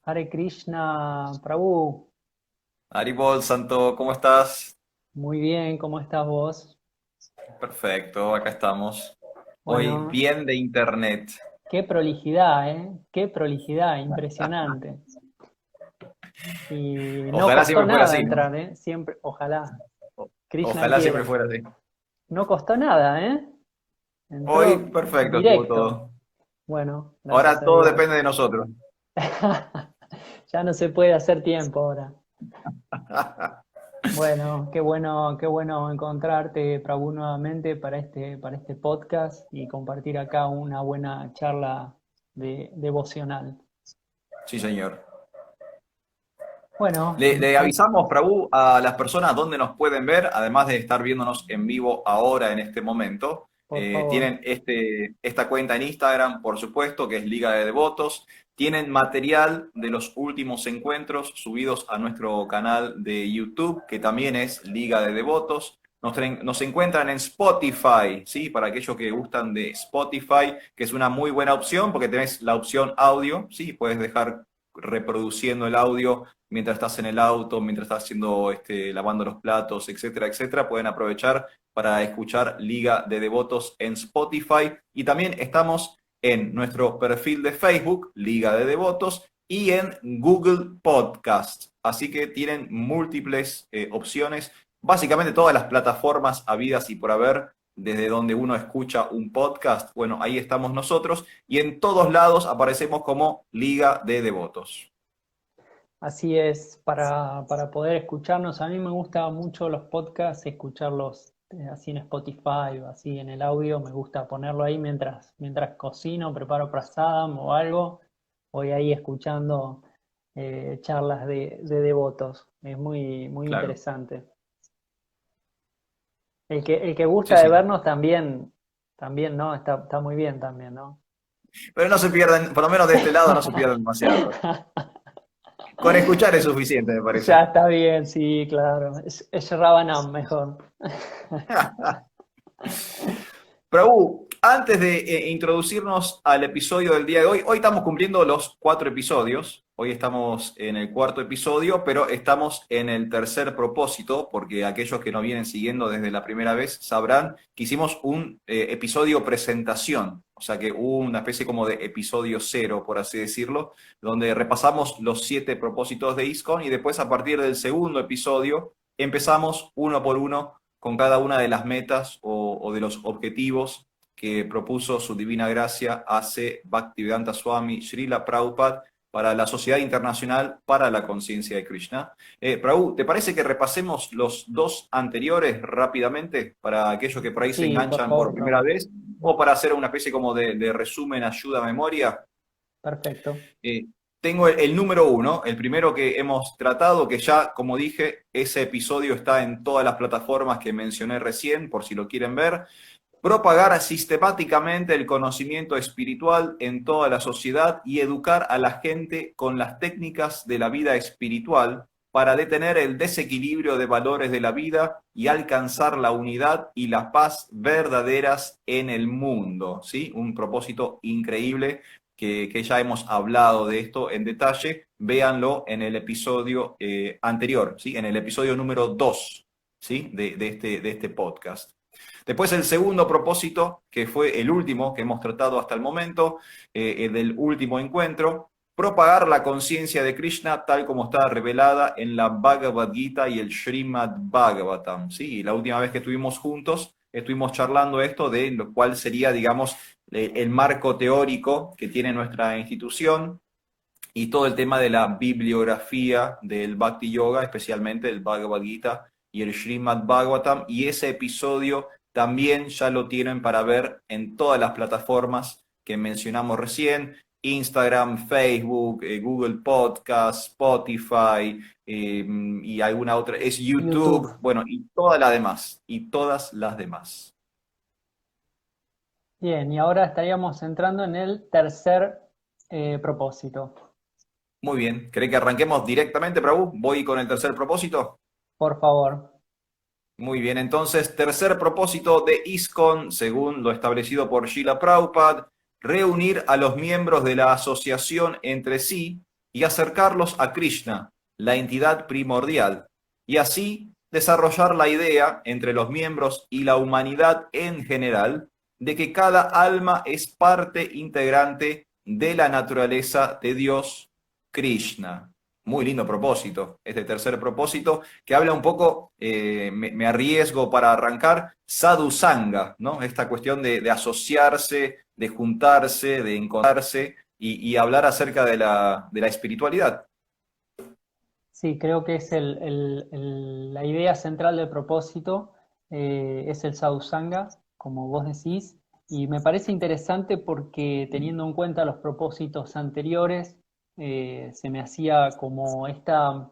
Hare Krishna, Prabhu. Haribol, Santo, ¿cómo estás? Muy bien, ¿cómo estás vos? Perfecto, acá estamos. Hoy Bueno, bien de internet. qué prolijidad, ¿eh? Qué prolijidad, impresionante. Y no Ojalá costó siempre fuera nada así, ¿no? entrar, ¿eh? Siempre, ojalá. Krishna Ojalá siempre quiera. fuera así. No costó nada, ¿eh? Hoy Entró perfecto estuvo directo. todo. Bueno, gracias Ahora a todo Dios. depende de nosotros. Ya no se puede hacer tiempo ahora. Bueno, qué bueno encontrarte, Prabhu, nuevamente para este podcast y compartir acá una buena charla devocional. Sí, señor. Bueno, Le avisamos, Prabhu, a las personas dónde nos pueden ver, además de estar viéndonos en vivo ahora en este momento. por favor. Tienen esta cuenta en Instagram, por supuesto, que es Liga de Devotos. Tienen material de los últimos encuentros subidos a nuestro canal de YouTube, que también es Liga de Devotos. Nos encuentran en Spotify, ¿sí? Para aquellos que gustan de Spotify, que es una muy buena opción porque tenés la opción audio, ¿sí? Puedes dejar reproduciendo el audio mientras estás en el auto, mientras estás haciendo, lavando los platos, etcétera, etcétera. Pueden aprovechar para escuchar Liga de Devotos en Spotify. Y también estamos en nuestro perfil de Facebook, Liga de Devotos, y en Google Podcast. Así que tienen múltiples opciones. Básicamente todas las plataformas habidas y por haber, desde donde uno escucha un podcast, bueno, ahí estamos nosotros. Y en todos lados aparecemos como Liga de Devotos. Así es, para poder escucharnos. A mí me gustan mucho los podcasts, escucharlos así en Spotify o así en el audio. Me gusta ponerlo ahí mientras cocino, preparo prasadam o algo. Voy ahí escuchando charlas de devotos. Es muy Claro. interesante. El que Sí, gusta de sí. vernos también, ¿no? Está muy bien también, ¿no? Pero no se pierden, por lo menos de este lado no se pierden demasiado. Con escuchar es suficiente, me Ya parece. está bien, sí, claro. Es Rabanam mejor. Prabhu, antes de introducirnos al episodio del día de hoy, hoy estamos cumpliendo los 4 episodios. Hoy estamos en el cuarto episodio, pero estamos en el tercer propósito, porque aquellos que nos vienen siguiendo desde la primera vez sabrán que hicimos un episodio presentación, o sea que hubo una especie como de episodio cero, por así decirlo, donde repasamos los 7 propósitos de ISKCON y después a partir del segundo episodio empezamos uno por uno con cada una de las metas o de los objetivos que propuso su divina gracia hace Bhaktivedanta Swami Srila Prabhupada para la Sociedad Internacional para la Conciencia de Krishna. Prabhu, ¿te parece que repasemos los 2 anteriores rápidamente para aquellos que por ahí se Sí, por enganchan por favor, primera Prabhu. vez o para hacer una especie como de resumen, ayuda, memoria? Perfecto. Eh, Tengo el número 1, el primero que hemos tratado, que ya, como dije, ese episodio está en todas las plataformas que mencioné recién, por si lo quieren ver. Propagar sistemáticamente el conocimiento espiritual en toda la sociedad y educar a la gente con las técnicas de la vida espiritual para detener el desequilibrio de valores de la vida y alcanzar la unidad y la paz verdaderas en el mundo. ¿Sí? Un propósito increíble que ya hemos hablado de esto en detalle. Véanlo en el episodio anterior, ¿sí? En el episodio número 2, ¿sí? De este podcast. Después el segundo propósito, que fue el último que hemos tratado hasta el momento, el del último encuentro, propagar la conciencia de Krishna tal como está revelada en la Bhagavad Gita y el Srimad Bhagavatam. ¿Sí? La última vez que estuvimos juntos, estuvimos charlando esto de lo cual sería, digamos, el marco teórico que tiene nuestra institución y todo el tema de la bibliografía del Bhakti Yoga, especialmente el Bhagavad Gita y el Srimad Bhagavatam, y ese episodio también ya lo tienen para ver en todas las plataformas que mencionamos recién, Instagram, Facebook, Google Podcast, Spotify y alguna otra, es YouTube. YouTube, bueno, y todas las demás, y todas las demás. Bien, y ahora estaríamos entrando en el tercer propósito. Muy bien, ¿cree que arranquemos directamente, Prabhu? Voy con el tercer propósito. Por favor. Muy bien, entonces, tercer propósito de ISKCON, según lo establecido por Srila Prabhupada, reunir a los miembros de la asociación entre sí y acercarlos a Krishna, la entidad primordial, y así desarrollar la idea entre los miembros y la humanidad en general de que cada alma es parte integrante de la naturaleza de Dios Krishna. Muy lindo propósito, este tercer propósito, que habla un poco, me arriesgo para arrancar, sadhu sangha, ¿no? Esta cuestión de asociarse, de juntarse, de encontrarse y hablar acerca de la espiritualidad. Sí, creo que es la idea central del propósito, es el sadhusanga, como vos decís, y me parece interesante porque teniendo en cuenta los propósitos anteriores, se me hacía como esta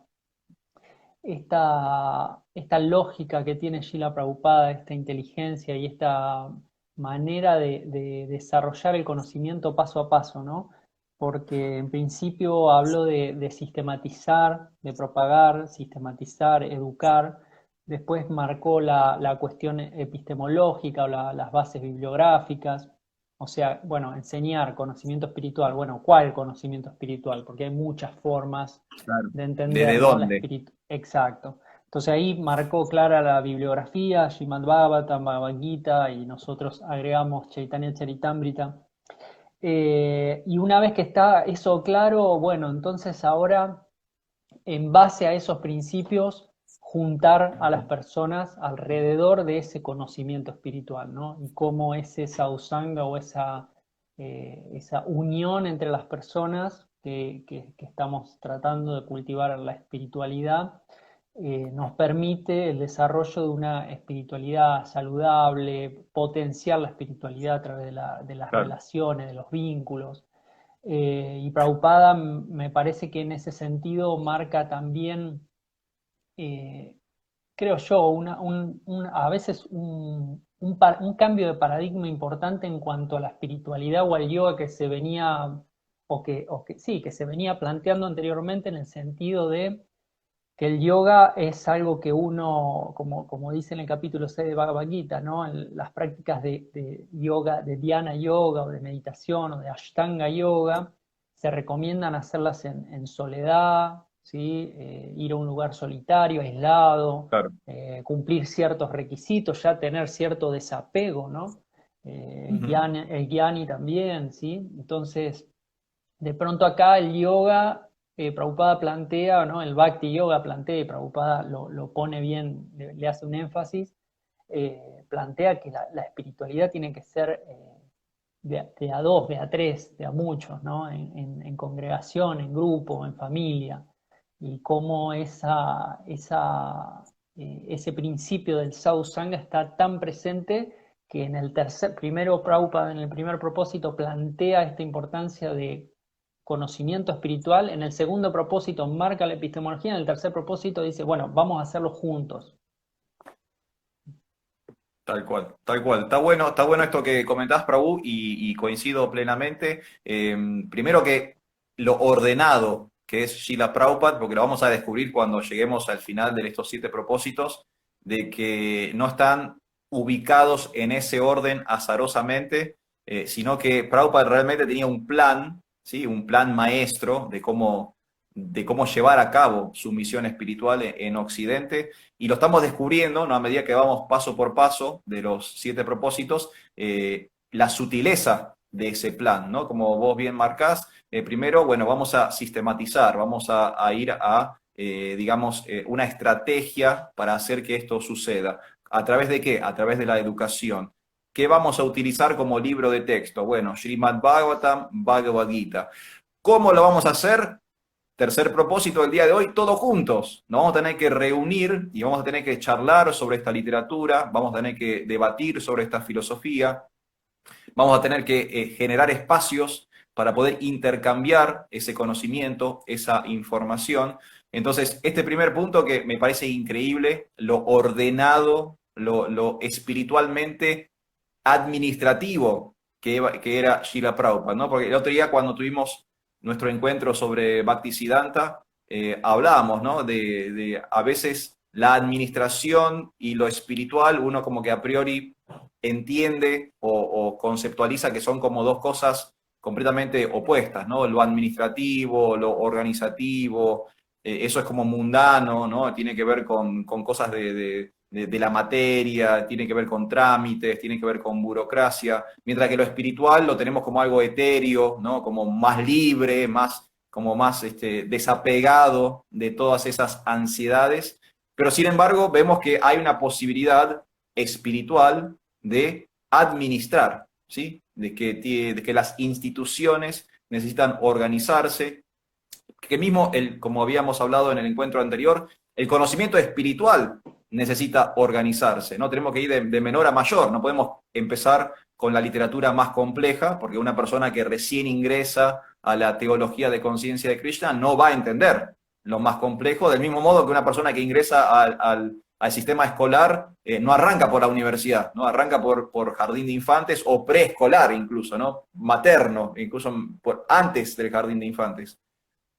lógica que tiene Srila Prabhupada, esta inteligencia y esta manera de desarrollar el conocimiento paso a paso, ¿no? Porque en principio habló de sistematizar, de propagar, sistematizar, educar. Después marcó la cuestión epistemológica o las bases bibliográficas. O sea, bueno, enseñar conocimiento espiritual. Bueno, ¿cuál conocimiento espiritual? Porque hay muchas formas Claro. de entender, ¿Desde ¿no? La dónde? espíritu. Exacto. Entonces ahí marcó clara la bibliografía, Srimad Bhagavatam, Bhagavad Gita, y nosotros agregamos Chaitanya Charitamrita. Y una vez que está eso claro, bueno, entonces ahora, en base a esos principios, juntar a las personas alrededor de ese conocimiento espiritual, ¿no? Y cómo es esa usanga o esa unión entre las personas que estamos tratando de cultivar la espiritualidad, nos permite el desarrollo de una espiritualidad saludable, potenciar la espiritualidad a través de las Claro. relaciones, de los vínculos. Y Prabhupada me parece que en ese sentido marca también, eh, creo yo, a veces un cambio de paradigma importante en cuanto a la espiritualidad o al yoga que se venía, sí, que se venía planteando anteriormente, en el sentido de que el yoga es algo que uno, como dice en el capítulo 6 de Bhagavad Gita, ¿no? Las prácticas de yoga, de dhyana yoga o de meditación o de ashtanga yoga, se recomiendan hacerlas en soledad, ¿sí? Ir a un lugar solitario, aislado, Claro. cumplir ciertos requisitos, ya tener cierto desapego, ¿no? Ujú. El gyani también, ¿sí? Entonces, de pronto acá el yoga, Prabhupada plantea, ¿no? El Bhakti Yoga plantea, y Prabhupada lo pone bien, le hace un énfasis, plantea que la espiritualidad tiene que ser de a dos, de a tres, de a muchos, ¿no? En congregación, en grupo, en familia, y cómo ese principio del sadhusanga está tan presente que primero Prabhupada en el primer propósito plantea esta importancia de conocimiento espiritual, en el segundo propósito marca la epistemología, en el tercer propósito dice, bueno, vamos a hacerlo juntos. Tal cual, tal cual. Está bueno esto que comentás, Prabhu, y coincido plenamente. Primero que lo ordenado que es Srila Prabhupada, porque lo vamos a descubrir cuando lleguemos al final de estos 7 propósitos, de que no están ubicados en ese orden azarosamente, sino que Prabhupada realmente tenía un plan, ¿sí? Un plan maestro de cómo llevar a cabo su misión espiritual en Occidente y lo estamos descubriendo, ¿no? A medida que vamos paso por paso de los 7 propósitos, la sutileza de ese plan, ¿no? Como vos bien marcás, primero, bueno, vamos a sistematizar, vamos a ir a, digamos, una estrategia para hacer que esto suceda. ¿A través de qué? A través de la educación. ¿Qué vamos a utilizar como libro de texto? Bueno, Srimad Bhagavatam, Bhagavad Gita. ¿Cómo lo vamos a hacer? Tercer propósito del día de hoy, todos juntos. Nos vamos a tener que reunir y vamos a tener que charlar sobre esta literatura, vamos a tener que debatir sobre esta filosofía, vamos a tener que generar espacios para poder intercambiar ese conocimiento, esa información. Entonces, este primer punto que me parece increíble, lo ordenado, lo espiritualmente administrativo que era Srila Prabhupada, ¿no? Porque el otro día cuando tuvimos nuestro encuentro sobre Bhaktisiddhanta, hablábamos, ¿no? De a veces la administración y lo espiritual, uno como que a priori entiende o conceptualiza que son como dos cosas completamente opuestas, ¿no? Lo administrativo, lo organizativo, eso es como mundano, ¿no? Tiene que ver con cosas de la materia, tiene que ver con trámites, tiene que ver con burocracia, mientras que lo espiritual lo tenemos como algo etéreo, ¿no? Como más libre, como más desapegado de todas esas ansiedades, pero sin embargo vemos que hay una posibilidad espiritual de administrar, ¿sí? De que las instituciones necesitan organizarse, que mismo, como habíamos hablado en el encuentro anterior, el conocimiento espiritual necesita organizarse, ¿no? Tenemos que ir de menor a mayor, no podemos empezar con la literatura más compleja, porque una persona que recién ingresa a la teología de conciencia de Krishna no va a entender lo más complejo, del mismo modo que una persona que ingresa al sistema escolar no arranca por la universidad, no arranca por jardín de infantes o preescolar incluso, ¿no? Materno, incluso antes del jardín de infantes.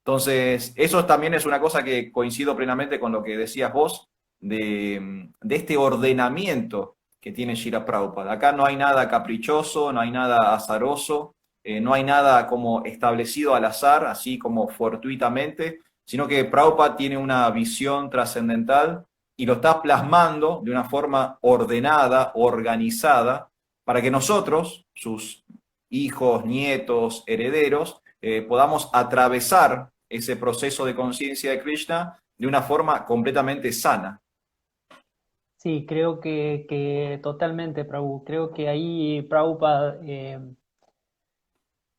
Entonces, eso también es una cosa que coincido plenamente con lo que decías vos, de este ordenamiento que tiene Shila Prabhupada. Acá no hay nada caprichoso, no hay nada azaroso, no hay nada como establecido al azar, así como fortuitamente, sino que Prabhupada tiene una visión trascendental y lo está plasmando de una forma ordenada, organizada, para que nosotros, sus hijos, nietos, herederos, podamos atravesar ese proceso de conciencia de Krishna de una forma completamente sana. Sí, creo que totalmente, Prabhu. Creo que ahí Prabhupada,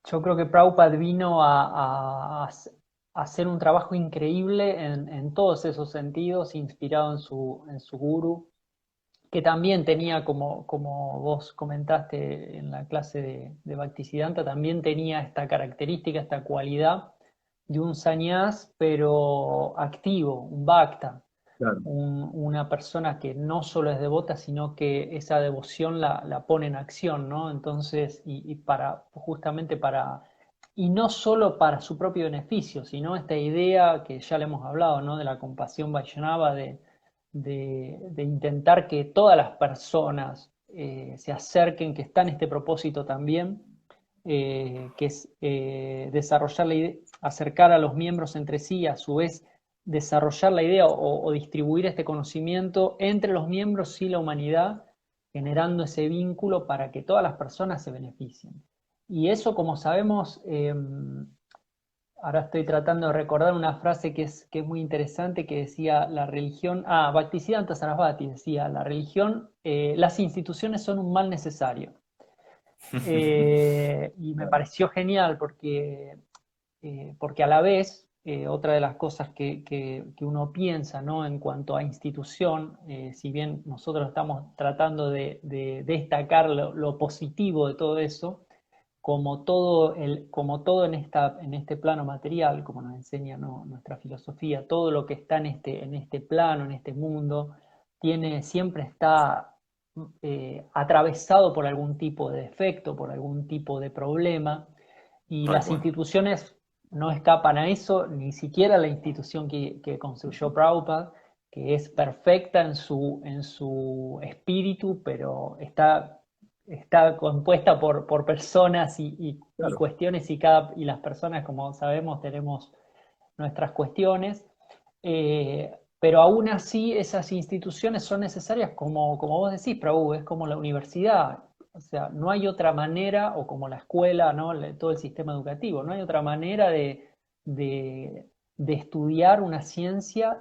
yo creo que Prabhupada vino a hacer un trabajo increíble en todos esos sentidos, inspirado en su guru, que también tenía, como vos comentaste en la clase de Bhaktisiddhanta, también tenía esta característica, esta cualidad de un sannyas, pero activo, un bhakta, Claro. una persona que no solo es devota, sino que esa devoción la pone en acción, ¿no? Entonces, y para, justamente para, y no solo para su propio beneficio, sino esta idea que ya le hemos hablado, ¿no? De la compasión Vaishnava, de intentar que todas las personas se acerquen, que está en este propósito también, que es desarrollar la idea, acercar a los miembros entre sí, a su vez desarrollar la idea o distribuir este conocimiento entre los miembros y la humanidad, generando ese vínculo para que todas las personas se beneficien. Y eso, como sabemos, ahora estoy tratando de recordar una frase que es muy interesante, que decía la religión, Bhaktisiddhanta Sarasvati decía, la religión, las instituciones son un mal necesario. Y me pareció genial porque a la vez, otra de las cosas que uno piensa, ¿no? En cuanto a institución, si bien nosotros estamos tratando de destacar lo positivo de todo eso, como todo en este plano material, como nos enseña, ¿no? Nuestra filosofía, todo lo que está en este plano, en este mundo, siempre está atravesado por algún tipo de defecto, por algún tipo de problema, y Tal las cual. instituciones no escapan a eso, ni siquiera la institución que construyó Prabhupada, que es perfecta en su espíritu, pero está compuesta por personas y Claro. cuestiones, y las personas, como sabemos, tenemos nuestras cuestiones. Pero aún así esas instituciones son necesarias, como vos decís, Prabhu, es como la universidad. O sea, no hay otra manera, o como la escuela, ¿no? Todo el sistema educativo, no hay otra manera de, de estudiar una ciencia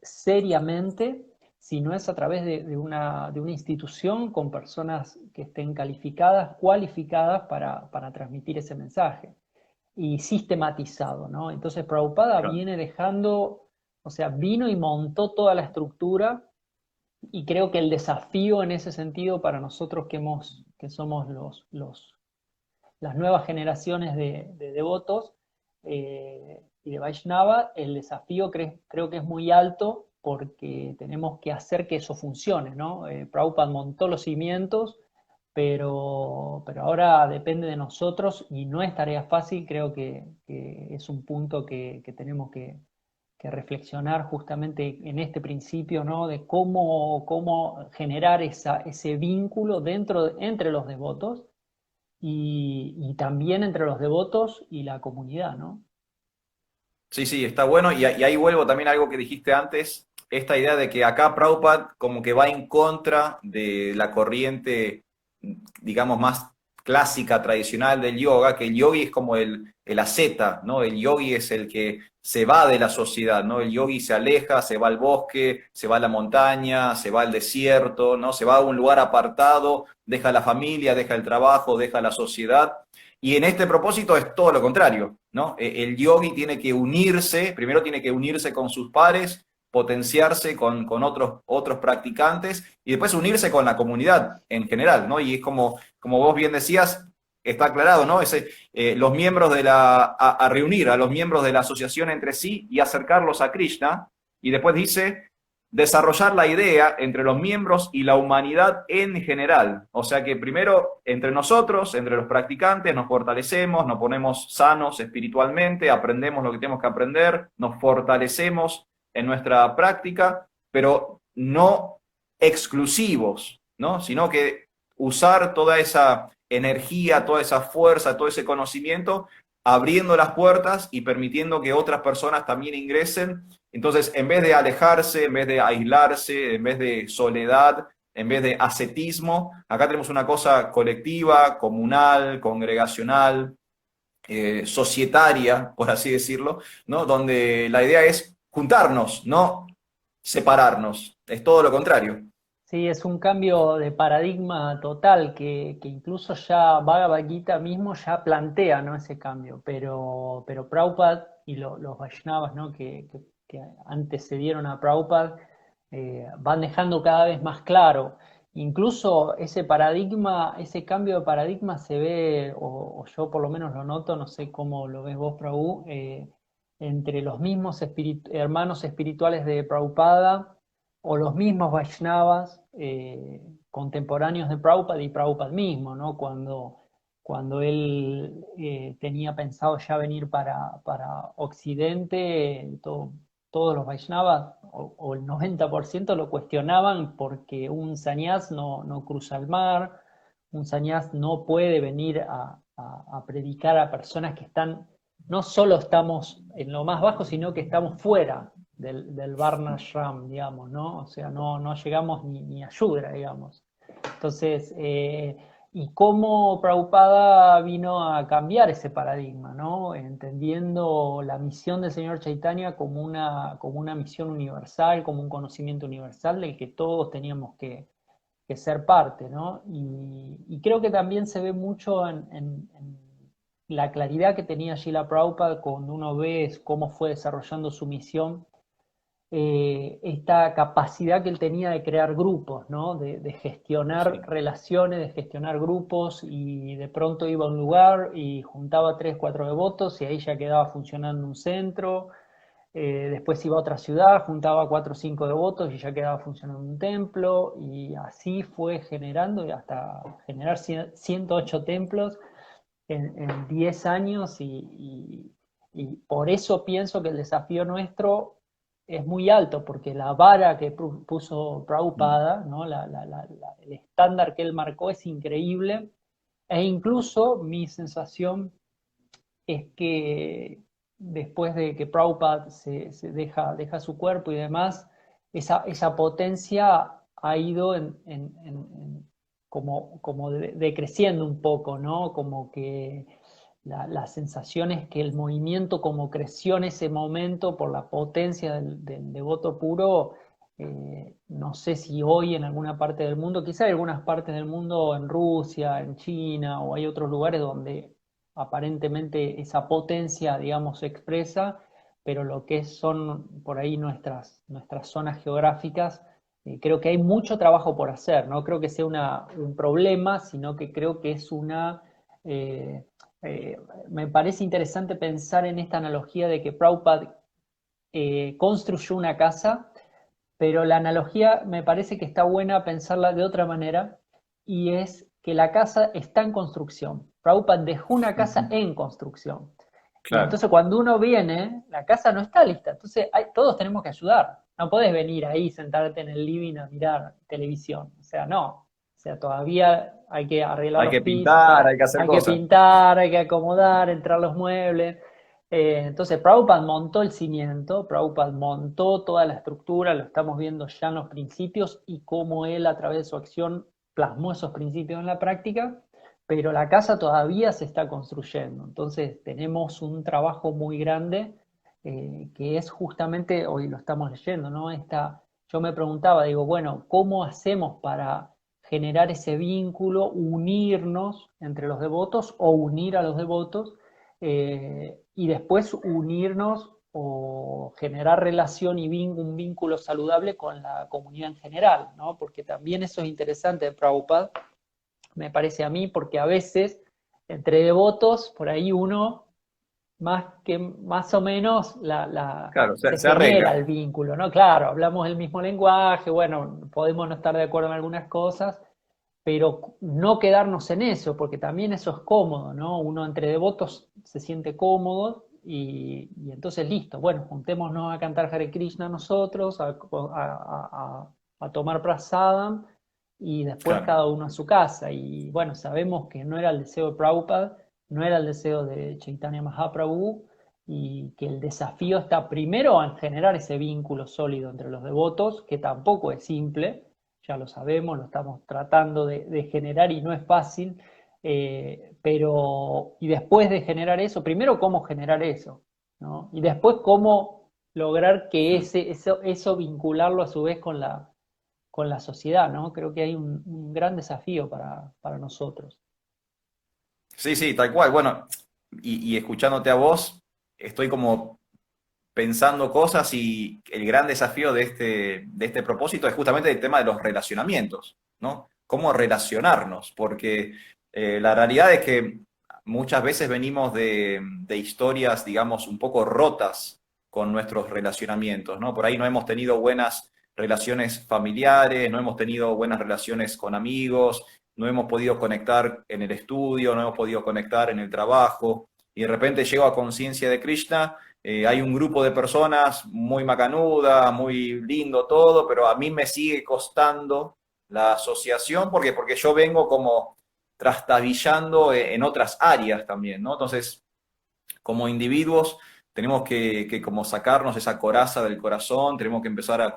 seriamente si no es a través de una institución con personas que estén calificadas, cualificadas para transmitir ese mensaje y sistematizado, ¿no? Entonces Prabhupada Claro. viene dejando, o sea, vino y montó toda la estructura, y creo que el desafío en ese sentido para nosotros que somos las nuevas generaciones de devotos y de Vaishnava, el desafío creo que es muy alto porque tenemos que hacer que eso funcione, ¿no? Prabhupada montó los cimientos, pero ahora depende de nosotros y no es tarea fácil. Creo que es un punto que tenemos que reflexionar justamente en este principio, ¿no? De cómo generar ese vínculo entre los devotos, y también entre los devotos y la comunidad, ¿no? Sí, sí, está bueno. Y ahí vuelvo también a algo que dijiste antes, esta idea de que acá Prabhupada como que va en contra de la corriente, digamos, más clásica, tradicional del yoga, que el yogi es como el asceta, ¿no? El yogi es el que se va de la sociedad, ¿no? El yogi se aleja, se va al bosque, se va a la montaña, se va al desierto, ¿no? Se va a un lugar apartado, deja la familia, deja el trabajo, deja la sociedad. Y en este propósito es todo lo contrario, ¿no? El yogi tiene que unirse, primero tiene que unirse con sus pares, potenciarse con otros practicantes y después unirse con la comunidad en general, ¿no? Y es como vos bien decías, está aclarado, ¿no? Los miembros a reunir a los miembros de la asociación entre sí y acercarlos a Krishna, y después dice desarrollar la idea entre los miembros y la humanidad en general. O sea que primero entre nosotros, entre los practicantes, nos fortalecemos, nos ponemos sanos espiritualmente, aprendemos lo que tenemos que aprender, nos fortalecemos en nuestra práctica, pero no exclusivos, ¿no? Sino que usar toda esa energía, toda esa fuerza, todo ese conocimiento, abriendo las puertas y permitiendo que otras personas también ingresen. Entonces, en vez de alejarse, en vez de aislarse, en vez de soledad, en vez de ascetismo, acá tenemos una cosa colectiva, comunal, congregacional, societaria, por así decirlo, ¿no? Donde la idea es juntarnos, no separarnos. Es todo lo contrario. Sí, es un cambio de paradigma total que incluso ya Bhagavad Gita mismo ya plantea, ¿no? Ese cambio, pero Prabhupada y los Vaishnavas, ¿no? Que antecedieron a Prabhupada van dejando cada vez más claro. Incluso ese paradigma, ese cambio de paradigma se ve, o yo por lo menos lo noto, no sé cómo lo ves vos, Prabhu, entre los mismos hermanos espirituales de Prabhupada o los mismos Vaishnavas contemporáneos de Prabhupada y Prabhupada mismo, ¿no? Cuando él tenía pensado ya venir para Occidente, todos los Vaishnavas, o el 90% lo cuestionaban porque un sannyas no cruza el mar, un sannyas no puede venir a predicar a personas que están, no solo estamos en lo más bajo, sino que estamos fuera del Varnashram, digamos, ¿no? O sea, no llegamos ni a Shudra, digamos. Entonces, y cómo Prabhupada vino a cambiar ese paradigma, ¿no? Entendiendo la misión del señor Chaitanya como una misión universal, como un conocimiento universal del que todos teníamos que ser parte, ¿no? Y creo que también se ve mucho en la claridad que tenía Srila Prabhupada cuando uno ve cómo fue desarrollando su misión, esta capacidad que él tenía de crear grupos, ¿no? De gestionar Sí. relaciones, de gestionar grupos, y de pronto iba a un lugar y juntaba 3, 4 devotos y ahí ya quedaba funcionando un centro. Después iba a otra ciudad, juntaba 4 o 5 devotos y ya quedaba funcionando un templo, y así fue generando y hasta generar 108 templos en 10 años, y por eso pienso que el desafío nuestro es muy alto, porque la vara que puso Prabhupada, ¿no? El estándar que él marcó es increíble, e incluso mi sensación es que después de que Prabhupada se deja su cuerpo y demás, esa potencia ha ido como decreciendo un poco, ¿no? Como que la sensación es que el movimiento como creció en ese momento por la potencia del devoto puro, no sé si hoy en alguna parte del mundo, quizá hay algunas partes del mundo, en Rusia, en China, o hay otros lugares donde aparentemente esa potencia, digamos, se expresa, pero lo que son por ahí nuestras zonas geográficas, creo que hay mucho trabajo por hacer. No creo que sea un problema, sino que creo que es eh, me parece interesante pensar en esta analogía de que Prabhupada construyó una casa, pero la analogía me parece que está buena pensarla de otra manera, y es que la casa está en construcción. Prabhupada dejó una casa en construcción. Y Claro. entonces cuando uno viene, la casa no está lista. Entonces todos tenemos que ayudar. No podés venir ahí, sentarte en el living a mirar televisión. O sea, no. O sea, todavía hay que arreglar Hay los que pisos, pintar, hay que hacer hay que cosas. pintar, hay que acomodar, entrar los muebles. Entonces, Prabhupada montó el cimiento, Prabhupada montó toda la estructura, lo estamos viendo ya en los principios y cómo él a través de su acción plasmó esos principios en la práctica, pero la casa todavía se está construyendo. Entonces, tenemos un trabajo muy grande que es justamente, hoy lo estamos leyendo, ¿no? Yo me preguntaba, digo, bueno, ¿cómo hacemos para generar ese vínculo, unirnos entre los devotos o unir a los devotos y después unirnos o generar relación y un vínculo saludable con la comunidad en general, ¿no? Porque también eso es interesante de Prabhupada, me parece a mí, porque a veces entre devotos, por ahí uno más o menos Claro, se se genera arregla. el vínculo, ¿no? Claro, hablamos el mismo lenguaje, bueno, podemos no estar de acuerdo en algunas cosas, pero no quedarnos en eso, porque también eso es cómodo, ¿no? Uno entre devotos se siente cómodo y entonces listo, bueno, juntémonos a cantar Hare Krishna nosotros, a tomar prasadam y después Claro. cada uno a su casa. Y bueno, sabemos que no era el deseo de Prabhupada, no era el deseo de Chaitanya Mahaprabhu y que el desafío está primero en generar ese vínculo sólido entre los devotos, que tampoco es simple, ya lo sabemos, lo estamos tratando de generar y no es fácil, pero y después de generar eso, primero cómo generar eso, ¿no? Y después cómo lograr que eso vincularlo a su vez con la sociedad, ¿no? Creo que hay un gran desafío para nosotros. Sí, sí, tal cual. Bueno, y escuchándote a vos, estoy como pensando cosas y el gran desafío de este propósito es justamente el tema de los relacionamientos, ¿no? Cómo relacionarnos, porque la realidad es que muchas veces venimos de historias, digamos, un poco rotas con nuestros relacionamientos, ¿no? Por ahí no hemos tenido buenas relaciones familiares, no hemos tenido buenas relaciones con amigos, no hemos podido conectar en el estudio, no hemos podido conectar en el trabajo, y de repente llego a conciencia de Krishna. Hay un grupo de personas muy macanuda, muy lindo todo, pero a mí me sigue costando la asociación porque yo vengo como trastabillando en otras áreas también, ¿no? Entonces, como individuos, tenemos que como sacarnos esa coraza del corazón, tenemos que empezar a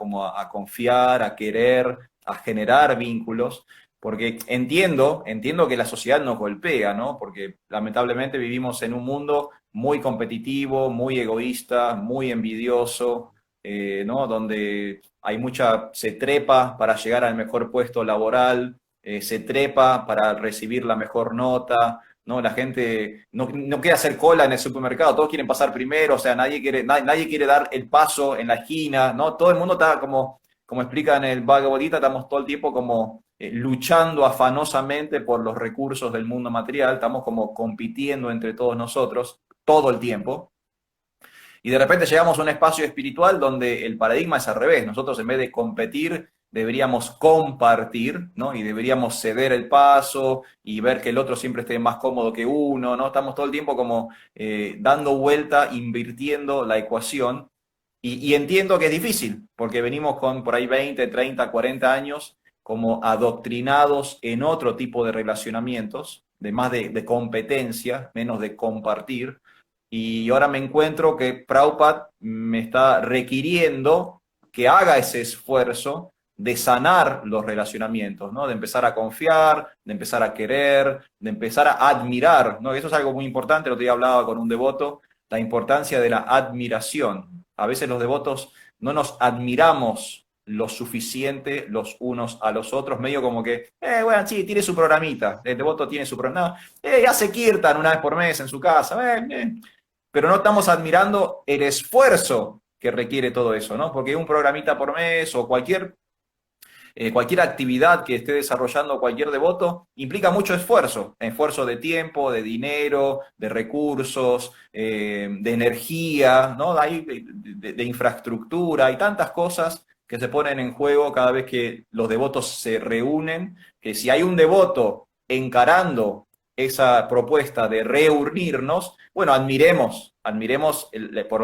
confiar, a querer, a generar vínculos, porque entiendo que la sociedad nos golpea, ¿no? Porque lamentablemente vivimos en un mundo muy competitivo, muy egoísta, muy envidioso, ¿no? Donde hay se trepa para llegar al mejor puesto laboral, se trepa para recibir la mejor nota, ¿no? La gente no quiere hacer cola en el supermercado, todos quieren pasar primero, o sea, nadie quiere dar el paso en la esquina, ¿no? Todo el mundo está como explica en el Bhagavad Gita, estamos todo el tiempo como luchando afanosamente por los recursos del mundo material, estamos como compitiendo entre todos nosotros todo el tiempo. Y de repente llegamos a un espacio espiritual donde el paradigma es al revés. Nosotros en vez de competir, deberíamos compartir, ¿no? Y deberíamos ceder el paso y ver que el otro siempre esté más cómodo que uno, ¿no? Estamos todo el tiempo como dando vuelta, invirtiendo la ecuación. Y entiendo que es difícil, porque venimos con por ahí 20, 30, 40 años como adoctrinados en otro tipo de relacionamientos, de más de competencia, menos de compartir. Y ahora me encuentro que Prabhupada me está requiriendo que haga ese esfuerzo de sanar los relacionamientos, ¿no? De empezar a confiar, de empezar a querer, de empezar a admirar, ¿no? Eso es algo muy importante. El otro día hablaba con un devoto, la importancia de la admiración. A veces los devotos no nos admiramos lo suficiente los unos a los otros, medio como que, bueno, sí, tiene su programita, el devoto tiene su programa, hace kirtan una vez por mes en su casa, pero no estamos admirando el esfuerzo que requiere todo eso, ¿no? Porque un programita por mes o cualquier actividad que esté desarrollando cualquier devoto implica mucho esfuerzo, esfuerzo de tiempo, de dinero, de recursos, de energía, ¿no? De infraestructura, hay tantas cosas que se ponen en juego cada vez que los devotos se reúnen, que si hay un devoto encarando esa propuesta de reunirnos, bueno, admiremos por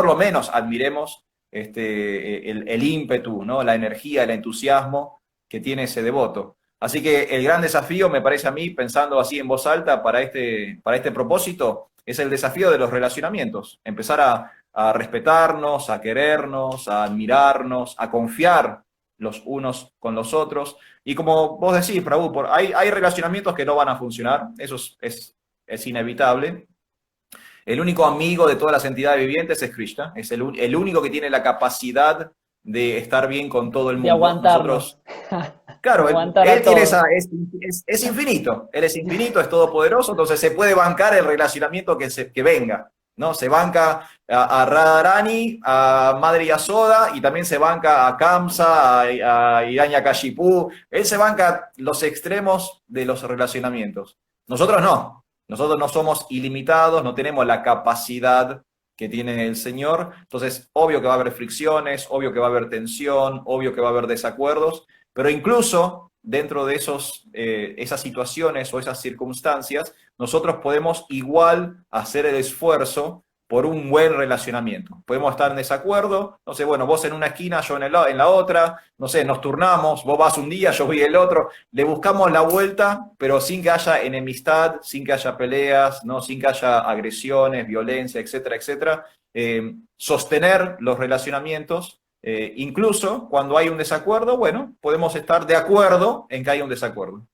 lo menos admiremos el ímpetu, ¿no? La energía, el entusiasmo que tiene ese devoto. Así que el gran desafío, me parece a mí, pensando así en voz alta para este propósito, es el desafío de los relacionamientos. Empezar a respetarnos, a querernos, a admirarnos, a confiar los unos con los otros. Y como vos decís, Prabhu, hay relacionamientos que no van a funcionar, eso es inevitable. El único amigo de todas las entidades vivientes es Krishna, es el único que tiene la capacidad de estar bien con todo el De mundo. aguantarnos. Nosotros, claro, Aguantar a él tiene todos. es infinito, él es infinito, es todopoderoso, entonces se puede bancar el relacionamiento que venga, ¿no? Se banca a Radharani, a Madre Yasoda, y también se banca a Kamsa, a Hiranyakashipu, él se banca los extremos de los relacionamientos. Nosotros no somos ilimitados, no tenemos la capacidad que tiene el Señor, entonces obvio que va a haber fricciones, obvio que va a haber tensión, obvio que va a haber desacuerdos, pero incluso dentro de esas situaciones o esas circunstancias, nosotros podemos igual hacer el esfuerzo por un buen relacionamiento. Podemos estar en desacuerdo, no sé, bueno, vos en una esquina, yo en la otra, no sé, nos turnamos, vos vas un día, yo voy el otro, le buscamos la vuelta, pero sin que haya enemistad, sin que haya peleas, ¿no? Sin que haya agresiones, violencia, etcétera, etcétera. Sostener los relacionamientos, incluso cuando hay un desacuerdo, bueno, podemos estar de acuerdo en que hay un desacuerdo.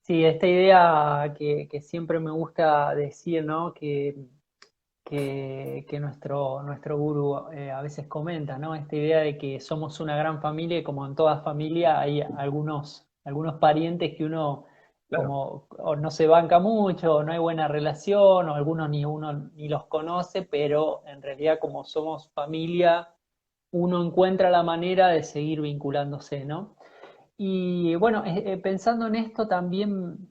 Sí, esta idea que siempre me gusta decir, ¿no? Que nuestro gurú a veces comenta, ¿no? Esta idea de que somos una gran familia y como en toda familia hay algunos parientes que uno Claro. como o no se banca mucho, o no hay buena relación, o algunos ni uno ni los conoce, pero en realidad como somos familia, uno encuentra la manera de seguir vinculándose, ¿no? Y bueno, pensando en esto también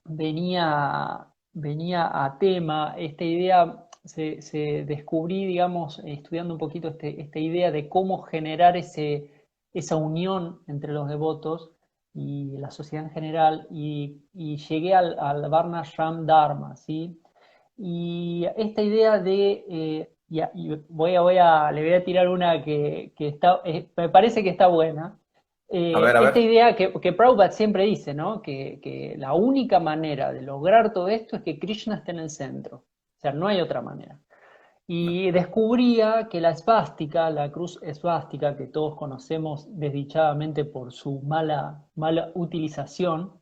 venía a tema esta idea, se descubrí, digamos, estudiando un poquito esta idea de cómo generar esa unión entre los devotos y la sociedad en general, y llegué al Varnashram Dharma, ¿sí? Y esta idea y le voy a tirar una que está, me parece que está buena, A esta ver. idea que Prabhupada siempre dice, ¿no? Que la única manera de lograr todo esto es que Krishna esté en el centro. O sea, no hay otra manera. No. Y descubría que la esvástica, la cruz esvástica, que todos conocemos desdichadamente por su mala utilización,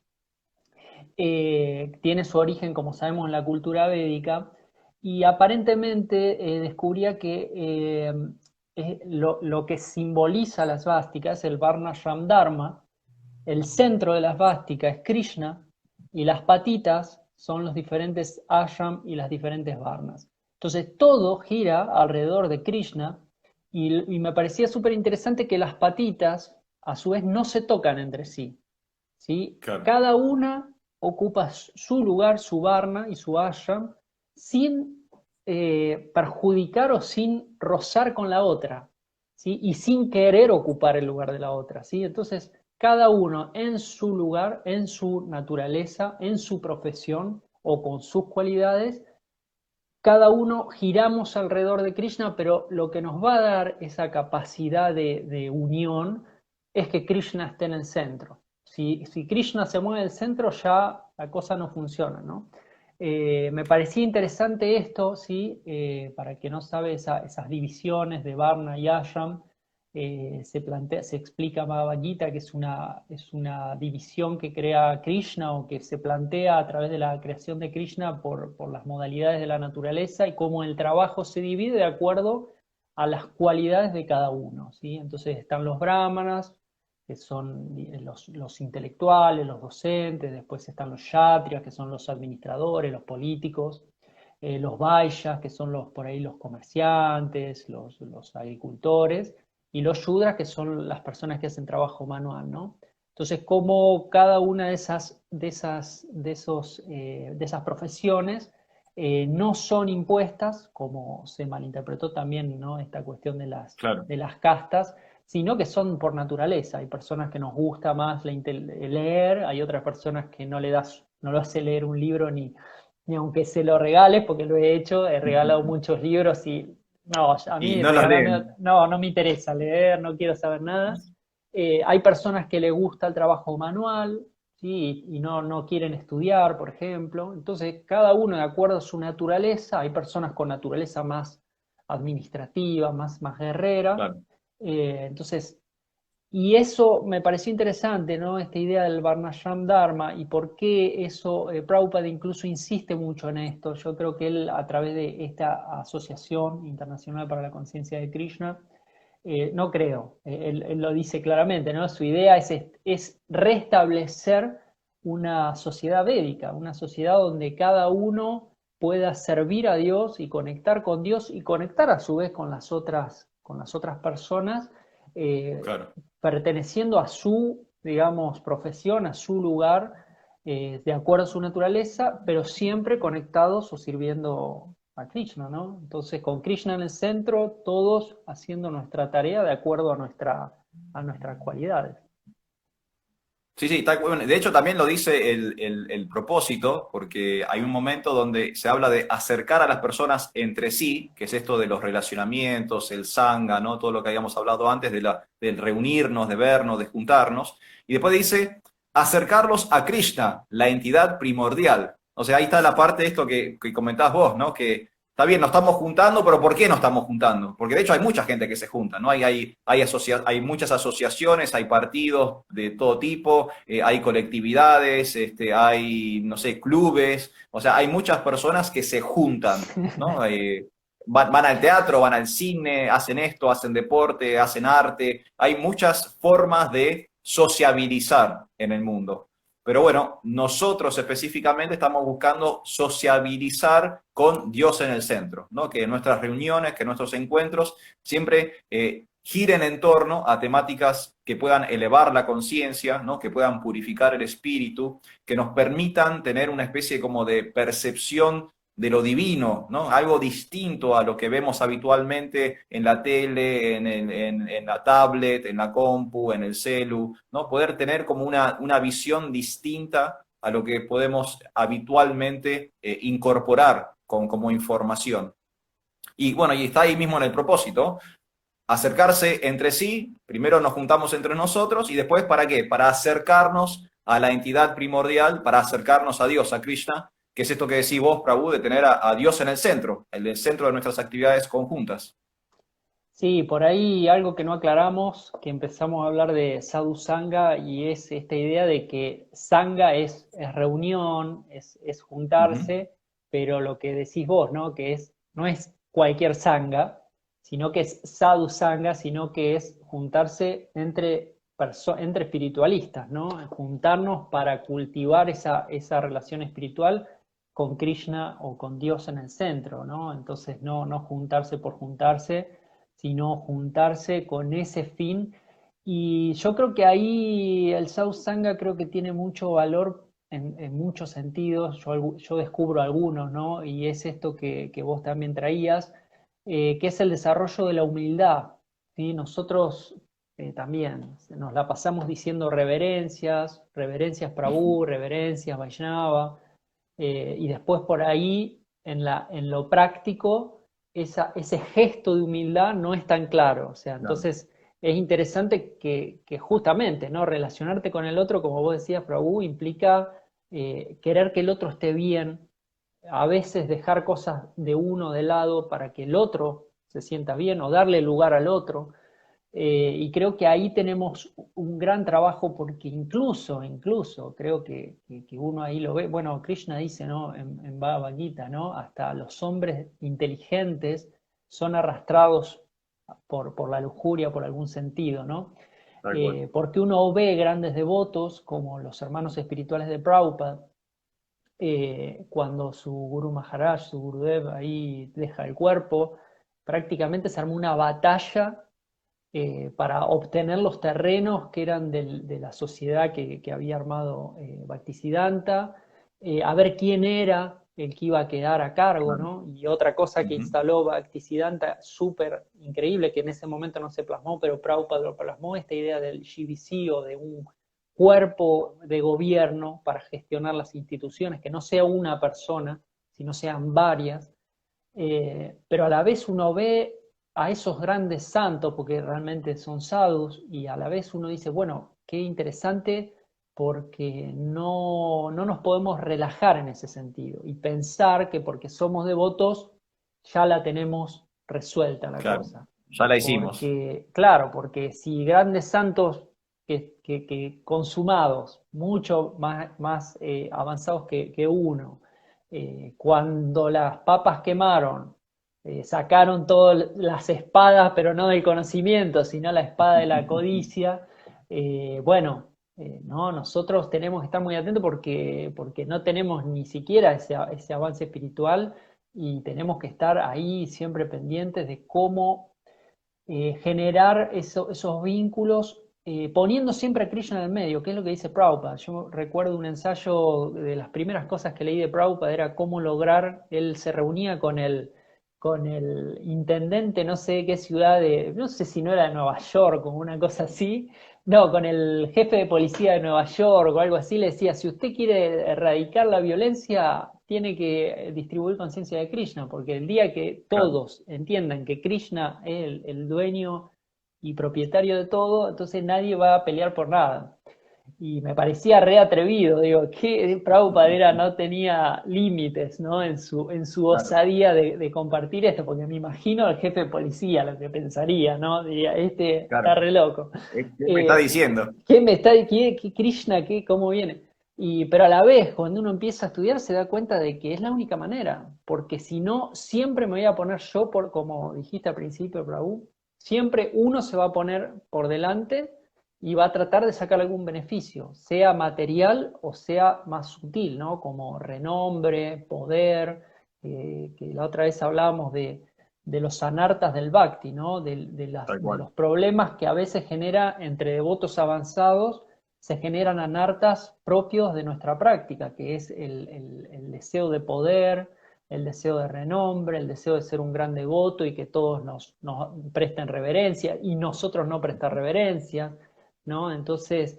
tiene su origen, como sabemos, en la cultura védica, y aparentemente descubría que lo que simboliza la svástica es el Varnashram Dharma, el centro de la svástica es Krishna, y las patitas son los diferentes ashram y las diferentes varnas. Entonces todo gira alrededor de Krishna, y me parecía súper interesante que las patitas a su vez no se tocan entre sí, ¿sí? Claro. Cada una ocupa su lugar, su varna y su ashram, sin perjudicar o sin rozar con la otra, ¿sí? Y sin querer ocupar el lugar de la otra, ¿sí? Entonces, cada uno en su lugar, en su naturaleza, en su profesión o con sus cualidades, cada uno giramos alrededor de Krishna, pero lo que nos va a dar esa capacidad de unión es que Krishna esté en el centro. Si Krishna se mueve en el centro, ya la cosa no funciona, ¿no? Me parecía interesante esto, ¿sí? Para el que no sabe esas divisiones de Varna y Ashram, se explica Bhagavad Gita que es una división que crea Krishna o que se plantea a través de la creación de Krishna por las modalidades de la naturaleza y cómo el trabajo se divide de acuerdo a las cualidades de cada uno, ¿sí? Entonces están los brahmanas, que son los intelectuales, los docentes, después están los kshatriyas, que son los administradores, los políticos, los vaishyas, que son por ahí los comerciantes, los agricultores, y los shudras, que son las personas que hacen trabajo manual, ¿no? Entonces, como cada una de esas profesiones no son impuestas, como se malinterpretó también, ¿no? Esta cuestión Claro. de las castas, sino que son por naturaleza. Hay personas que nos gusta más leer, hay otras personas que no lo hace leer un libro ni aunque se lo regales, porque lo he hecho, he regalado muchos libros y no, a Y mí no los regalarme, leen. no me interesa leer, no quiero saber nada. Hay personas que les gusta el trabajo manual, ¿sí? Y no quieren estudiar, por ejemplo. Entonces, cada uno de acuerdo a su naturaleza, hay personas con naturaleza más administrativa, más guerrera. Claro. Entonces, y eso me pareció interesante, ¿no? Esta idea del Varnashram Dharma y por qué eso, Prabhupada incluso insiste mucho en esto. Yo creo que él, a través de esta Asociación Internacional para la Conciencia de Krishna, no creo, él lo dice claramente, ¿no? Su idea es restablecer una sociedad védica, una sociedad donde cada uno pueda servir a Dios y conectar con Dios y conectar a su vez con las otras personas, eh, Claro. perteneciendo a su, digamos, profesión, a su lugar, de acuerdo a su naturaleza, pero siempre conectados o sirviendo a Krishna, ¿no? Entonces, con Krishna en el centro, todos haciendo nuestra tarea de acuerdo a nuestras cualidades. Sí, sí, bueno, de hecho también lo dice el propósito, porque hay un momento donde se habla de acercar a las personas entre sí, que es esto de los relacionamientos, el sangha, ¿no? Todo lo que habíamos hablado antes de reunirnos, de vernos, de juntarnos. Y después dice acercarlos a Krishna, la entidad primordial. O sea, ahí está la parte de esto que comentabas vos, ¿no? Que está bien, nos estamos juntando, pero ¿por qué nos estamos juntando? Porque de hecho hay mucha gente que se junta, ¿no? Hay muchas asociaciones, hay partidos de todo tipo, hay colectividades, hay, no sé, clubes, o sea, hay muchas personas que se juntan, ¿no? Van al teatro, van al cine, hacen esto, hacen deporte, hacen arte, hay muchas formas de sociabilizar en el mundo. Pero bueno, nosotros específicamente estamos buscando sociabilizar con Dios en el centro, ¿no? Que nuestras reuniones, que nuestros encuentros siempre giren en torno a temáticas que puedan elevar la conciencia, ¿no? Que puedan purificar el espíritu, que nos permitan tener una especie como de percepción de lo divino, ¿no? Algo distinto a lo que vemos habitualmente en la tele, en la tablet, en la compu, en el celu, ¿no? Poder tener como una visión distinta a lo que podemos habitualmente incorporar como información. Y bueno, y está ahí mismo en el propósito, acercarse entre sí, primero nos juntamos entre nosotros y después ¿para qué? Para acercarnos a la entidad primordial, para acercarnos a Dios, a Krishna, que es esto que decís vos, Prabhu, de tener a Dios en el centro de nuestras actividades conjuntas. Sí, por ahí algo que no aclaramos, que empezamos a hablar de sadhu sangha y es esta idea de que sangha es reunión, es Uh -huh. juntarse, pero lo que decís vos, ¿no? Que no es cualquier sangha, sino que es sadhu sangha, sino que es juntarse entre espiritualistas, ¿no? Juntarnos para cultivar esa relación espiritual con Krishna o con Dios en el centro, ¿no? Entonces no juntarse por juntarse, sino juntarse con ese fin. Y yo creo que ahí el South Sangha creo que tiene mucho valor en muchos sentidos. Yo descubro algunos, ¿no? Y es esto que vos también traías, que es el desarrollo de la humildad, ¿sí? Nosotros también nos la pasamos diciendo reverencias Prabhu, reverencias Vaishnava, y después por ahí, en lo práctico, ese gesto de humildad no es tan claro. O sea, Claro. entonces es interesante que justamente, ¿no? Relacionarte con el otro, como vos decías, Prabhu, implica querer que el otro esté bien, a veces dejar cosas de uno de lado para que el otro se sienta bien o darle lugar al otro. Y creo que ahí tenemos un gran trabajo porque incluso creo que uno ahí lo ve, bueno, Krishna dice, ¿no? En Bhagavad Gita, ¿no? Hasta los hombres inteligentes son arrastrados por la lujuria, por algún sentido, ¿no? Tal cual. Porque uno ve grandes devotos como los hermanos espirituales de Prabhupada, cuando su Guru Maharaj, su Gurudev ahí deja el cuerpo, prácticamente se armó una batalla para obtener los terrenos que eran de la sociedad que había armado Bhaktisiddhanta, a ver quién era el que iba a quedar a cargo, Claro. ¿no? Y otra cosa Uh que -huh. instaló Bhaktisiddhanta, súper increíble, que en ese momento no se plasmó, pero Prabhupada lo plasmó, esta idea del GBC o de un cuerpo de gobierno para gestionar las instituciones, que no sea una persona, sino sean varias, pero a la vez uno ve a esos grandes santos, porque realmente son sadhus, y a la vez uno dice, bueno, qué interesante porque no nos podemos relajar en ese sentido y pensar que porque somos devotos ya la tenemos resuelta la Claro, cosa. ya la hicimos. Porque, claro, porque si grandes santos que consumados, mucho más avanzados que uno, cuando las papas quemaron, sacaron todas las espadas, pero no del conocimiento, sino la espada de la codicia. Bueno, no, nosotros tenemos que estar muy atentos porque no tenemos ni siquiera ese avance espiritual y tenemos que estar ahí siempre pendientes de cómo generar esos vínculos, poniendo siempre a Krishna en el medio, que es lo que dice Prabhupada. Yo recuerdo un ensayo de las primeras cosas que leí de Prabhupada, era cómo lograr, él se reunía con el intendente, no sé qué ciudad no sé si no era de Nueva York o una cosa así, no, con el jefe de policía de Nueva York o algo así, le decía, si usted quiere erradicar la violencia, tiene que distribuir conciencia de Krishna, porque el día que Claro. todos entiendan que Krishna es el dueño y propietario de todo, entonces nadie va a pelear por nada. Y me parecía re atrevido, digo, que Prabhupada no tenía límites, ¿no? En su Claro, osadía de compartir esto, porque me imagino al jefe de policía lo que pensaría, ¿no? Diría, este está claro. re loco. ¿Qué me está Eh, diciendo? ¿Qué me está, qué Krishna, cómo viene? Pero a la vez, cuando uno empieza a estudiar, se da cuenta de que es la única manera, porque si no, siempre me voy a poner yo, como dijiste al principio, Prabhu, siempre uno se va a poner por delante y va a tratar de sacar algún beneficio, sea material o sea más sutil, ¿no? Como renombre, poder, que la otra vez hablábamos de los anartas del bhakti, ¿no? Tal De cual. los problemas que a veces genera entre devotos avanzados, se generan anartas propios de nuestra práctica, que es el deseo de poder, el deseo de renombre, el deseo de ser un gran devoto y que todos nos presten reverencia y nosotros no prestar reverencia, ¿no? Entonces,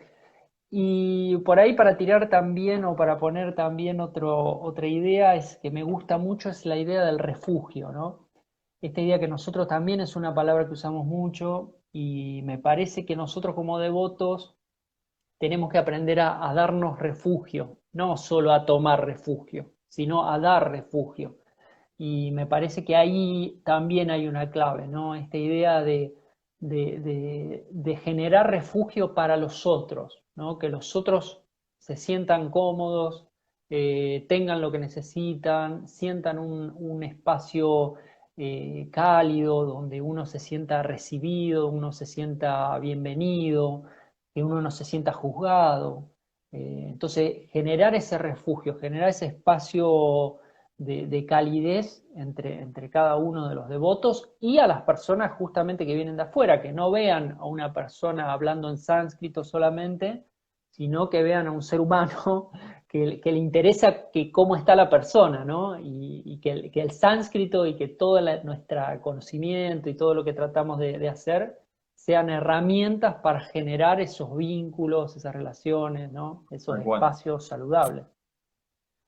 y por ahí para tirar también o para poner también otra idea es que me gusta mucho es la idea del refugio, ¿no? Esta idea que nosotros también es una palabra que usamos mucho y me parece que nosotros como devotos tenemos que aprender a darnos refugio, no solo a tomar refugio, sino a dar refugio. Y me parece que ahí también hay una clave, ¿no? Esta idea de generar refugio para los otros, ¿no? Que los otros se sientan cómodos, tengan lo que necesitan, sientan un espacio cálido, donde uno se sienta recibido, uno se sienta bienvenido, que uno no se sienta juzgado. Entonces, generar ese refugio, generar ese espacio de calidez entre cada uno de los devotos y a las personas justamente que vienen de afuera, que no vean a una persona hablando en sánscrito solamente, sino que vean a un ser humano que le interesa que cómo está la persona, ¿no? Y que el sánscrito y que todo nuestro conocimiento y todo lo que tratamos de hacer sean herramientas para generar esos vínculos, esas relaciones, ¿no? Esos Tal cual. espacios saludables.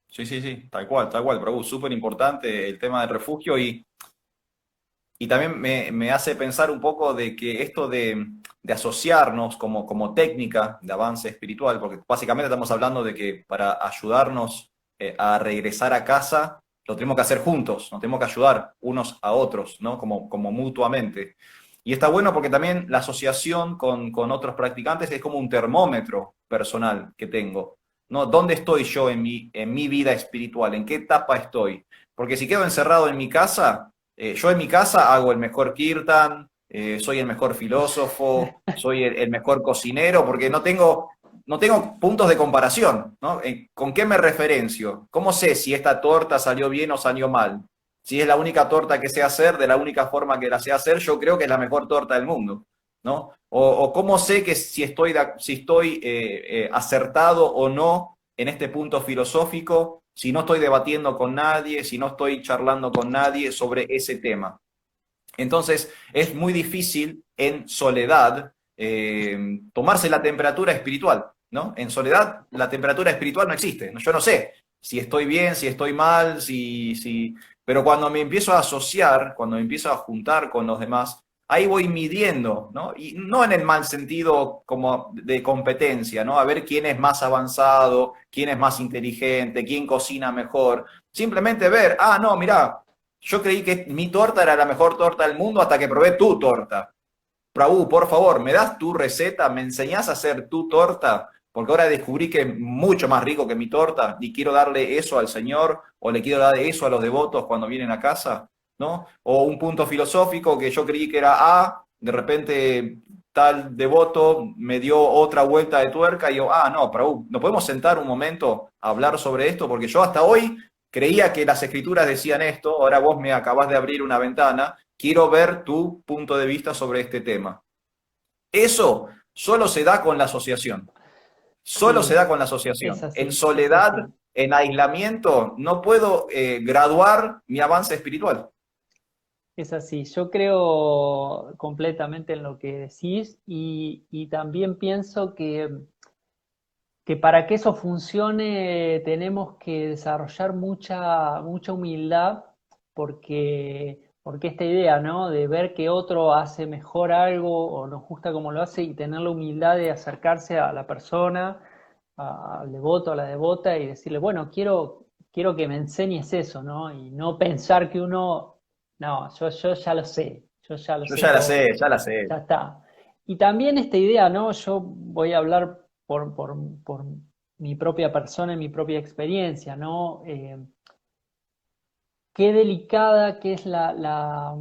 Sí, sí, sí, tal cual, Prabhu. Súper importante el tema del refugio y también me hace pensar un poco de que esto de asociarnos como técnica de avance espiritual, porque básicamente estamos hablando de que para ayudarnos a regresar a casa, lo tenemos que hacer juntos, nos tenemos que ayudar unos a otros, ¿no? Como mutuamente. Y está bueno porque también la asociación con otros practicantes es como un termómetro personal que tengo, ¿no? ¿Dónde estoy yo en mi vida espiritual? ¿En qué etapa estoy? Porque si quedo encerrado en mi casa, yo en mi casa hago el mejor kirtan, soy el mejor filósofo, soy el mejor cocinero, porque no tengo puntos de comparación, ¿no? ¿Con qué me referencio? ¿Cómo sé si esta torta salió bien o salió mal? Si es la única torta que sé hacer, de la única forma que la sé hacer, yo creo que es la mejor torta del mundo, ¿no? O cómo sé que si estoy acertado o no en este punto filosófico, si no estoy debatiendo con nadie, si no estoy charlando con nadie sobre ese tema. Entonces, es muy difícil en soledad tomarse la temperatura espiritual, ¿no? En soledad, la temperatura espiritual no existe. Yo no sé si estoy bien, si estoy mal, si Pero cuando me empiezo a asociar, cuando me empiezo a juntar con los demás, ahí voy midiendo, ¿no? Y no en el mal sentido como de competencia, ¿no? A ver quién es más avanzado, quién es más inteligente, quién cocina mejor. Simplemente ver, ah, no, mirá, yo creí que mi torta era la mejor torta del mundo hasta que probé tu torta. Prabhu, por favor, ¿me das tu receta? ¿Me enseñás a hacer tu torta? Porque ahora descubrí que es mucho más rico que mi torta y quiero darle eso al Señor o le quiero dar eso a los devotos cuando vienen a casa, ¿no? O un punto filosófico que yo creí que era A, de repente tal devoto me dio otra vuelta de tuerca y yo, ah, no, Prabhu, ¿nos podemos sentar un momento a hablar sobre esto? Porque yo hasta hoy creía que las escrituras decían esto, ahora vos me acabás de abrir una ventana, quiero ver tu punto de vista sobre este tema. Eso solo se da con la asociación. Solo se Sí, da con la es asociación. En así, es soledad, así. en aislamiento, no puedo graduar mi avance espiritual. Es así, yo creo completamente en lo que decís y también pienso que para que eso funcione tenemos que desarrollar mucha humildad porque esta idea, ¿no? De ver que otro hace mejor algo o nos gusta como lo hace y tener la humildad de acercarse a la persona, al devoto, a la devota y decirle, bueno, quiero que me enseñes eso, ¿no? Y no pensar que uno, no, yo ya lo sé, yo ya lo Yo sé ya la todo, sé, ya la sé. ya está. Y también esta idea, ¿no? Yo voy a hablar por mi propia persona y mi propia experiencia, ¿no? Qué delicada que es la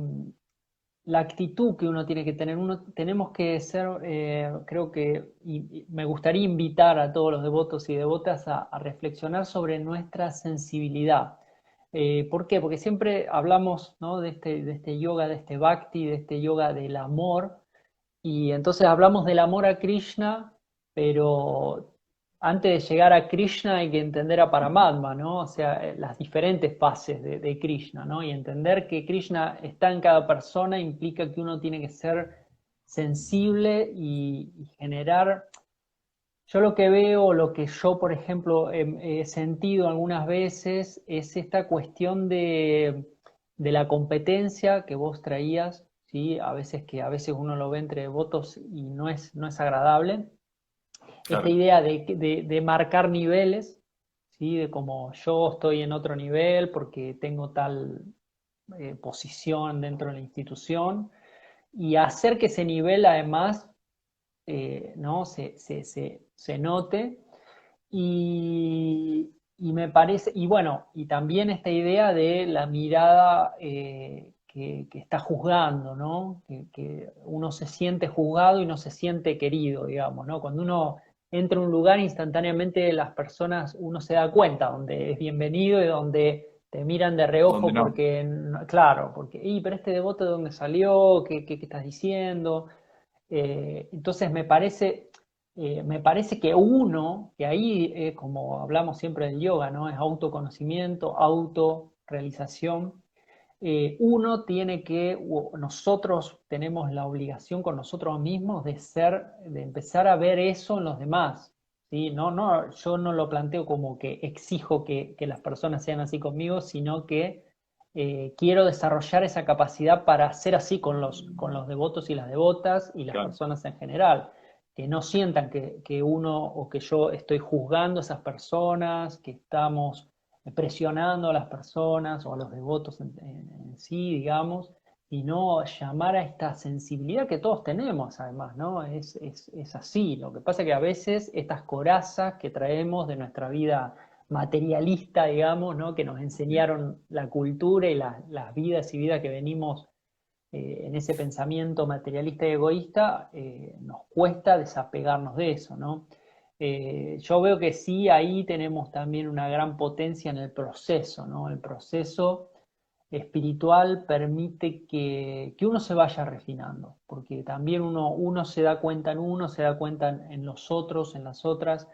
actitud que uno tiene que tener. Uno, tenemos que ser, creo que, y me gustaría invitar a todos los devotos y devotas a reflexionar sobre nuestra sensibilidad. ¿Por qué? Porque siempre hablamos, ¿no? De este yoga, de este bhakti, de este yoga del amor, y entonces hablamos del amor a Krishna, pero antes de llegar a Krishna hay que entender a Paramatma, ¿no? O sea, las diferentes fases de Krishna, ¿no? Y entender que Krishna está en cada persona implica que uno tiene que ser sensible y generar. Yo lo que veo, lo que yo, por ejemplo, he sentido algunas veces es esta cuestión de la competencia que vos traías, ¿sí? A veces uno lo ve entre votos y no es agradable. Esta Claro, idea de marcar niveles, ¿sí? De como yo estoy en otro nivel porque tengo tal posición dentro de la institución y hacer que ese nivel además ¿no? Se note y me parece, y bueno, y también esta idea de la mirada que está juzgando, ¿no? Que uno se siente juzgado y no se siente querido, digamos, ¿no? Cuando uno entra a un lugar, instantáneamente las personas, uno se da cuenta donde es bienvenido y donde te miran de donde reojo no. porque, claro, porque, pero este devoto de dónde salió, qué estás diciendo? Entonces me parece que uno, que ahí, como hablamos siempre del yoga, ¿no? Es autoconocimiento, autorrealización. Uno tiene que, nosotros tenemos la obligación con nosotros mismos de empezar a ver eso en los demás. ¿Sí? Yo no lo planteo como que exijo que las personas sean así conmigo, sino que quiero desarrollar esa capacidad para ser así con los devotos y las devotas y las Claro. personas en general. Que no sientan que uno o que yo estoy juzgando a esas personas, que estamos presionando a las personas o a los devotos en sí, digamos, y no llamar a esta sensibilidad que todos tenemos, además, ¿no? Es así. Lo que pasa es que a veces estas corazas que traemos de nuestra vida materialista, digamos, ¿no? Que nos enseñaron la cultura y las vidas y vidas que venimos en ese pensamiento materialista y egoísta, nos cuesta desapegarnos de eso, ¿no? Yo veo que sí, ahí tenemos también una gran potencia en el proceso, ¿no? El proceso espiritual permite que uno se vaya refinando, porque también uno se da cuenta en uno, se da cuenta en los otros, en las otras,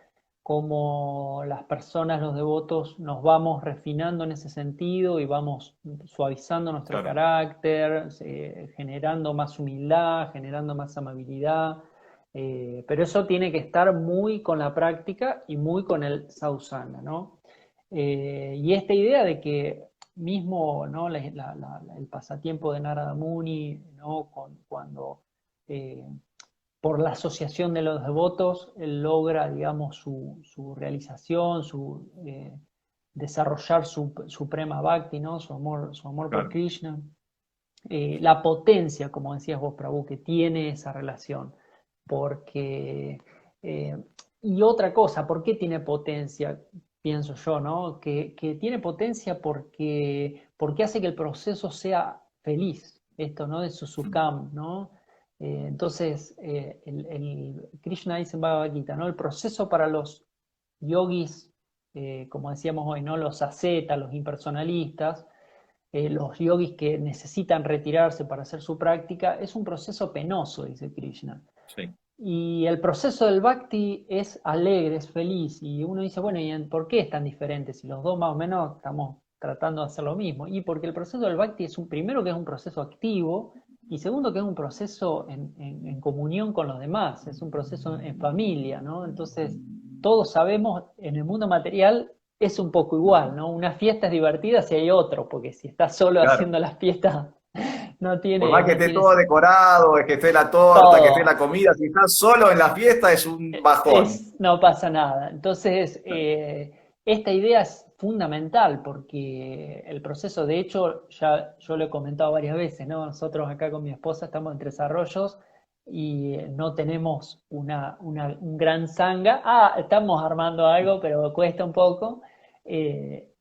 como las personas, los devotos, nos vamos refinando en ese sentido y vamos suavizando nuestro Claro, carácter, generando más humildad, generando más amabilidad, pero eso tiene que estar muy con la práctica y muy con el sausanga, ¿no? Y esta idea de que mismo, ¿no? El pasatiempo de Narada Muni, ¿no? Cuando por la asociación de los devotos, él logra, digamos, su realización, desarrollar su suprema bhakti, ¿no? Su amor por Claro. Krishna. La potencia, como decías vos, Prabhu, que tiene esa relación. Porque, eh, y otra cosa, ¿por qué tiene potencia? Pienso yo, ¿no? Que tiene potencia porque hace que el proceso sea feliz, esto, ¿no? De Susukam, ¿no? Entonces, Krishna dice en Bhagavad Gita, ¿no? El proceso para los yogis, como decíamos hoy, ¿no? Los ascetas, los impersonalistas, los yogis que necesitan retirarse para hacer su práctica, es un proceso penoso, dice Krishna. Sí. Y el proceso del bhakti es alegre, es feliz. Y uno dice, bueno, ¿y por qué es tan diferente? Si los dos más o menos estamos tratando de hacer lo mismo. Y porque el proceso del bhakti es primero que es un proceso activo y segundo que es un proceso en comunión con los demás, es un proceso en familia, ¿no? Entonces, todos sabemos, en el mundo material es un poco igual, ¿no? Una fiesta es divertida si hay otro, porque si estás solo Claro. haciendo las fiestas, Por más que no esté tiene todo decorado, que esté la torta, que esté la todo. comida, si estás solo en la fiesta es un bajón. No pasa nada. Entonces, esta idea es fundamental porque el proceso, de hecho, ya yo lo he comentado varias veces, ¿no? Nosotros acá con mi esposa estamos en Tres Arroyos y no tenemos un gran sanga. Estamos armando algo, pero cuesta un poco.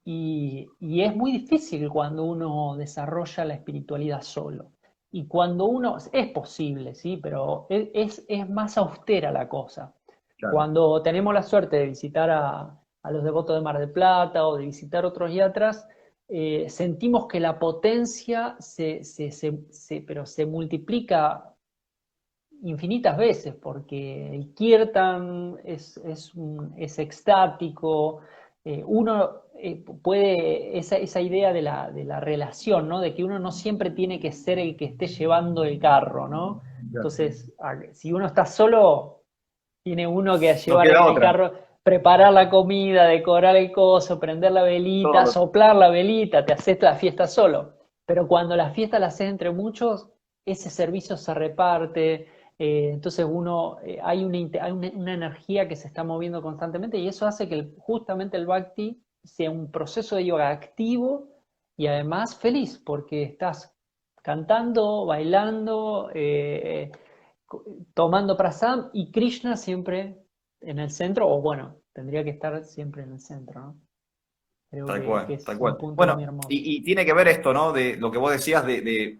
Y es muy difícil cuando uno desarrolla la espiritualidad solo. Y cuando uno, es posible, sí, pero es más austera la cosa. Claro. Cuando tenemos la suerte de visitar a los devotos de Mar del Plata o de visitar otros yatras, sentimos que la potencia pero se multiplica infinitas veces, porque el kirtan es extático, uno puede, esa idea de la relación, ¿no? De que uno no siempre tiene que ser el que esté llevando el carro, ¿no? Claro. Entonces, si uno está solo, tiene uno que No llevar queda en el otra. carro, preparar la comida, decorar el coso, prender la velita, Todo. soplar la velita, te haces la fiesta solo. Pero cuando la fiesta la haces entre muchos, ese servicio se reparte, entonces hay una energía que se está moviendo constantemente y eso hace que justamente el bhakti sea un proceso de yoga activo y además feliz, porque estás cantando, bailando, tomando prasad y Krishna siempre en el centro, o bueno, tendría que estar siempre en el centro, ¿no? Creo Tal que cual, tal es un cual. punto muy Bueno, hermoso. y tiene que ver esto, ¿no? De lo que vos decías de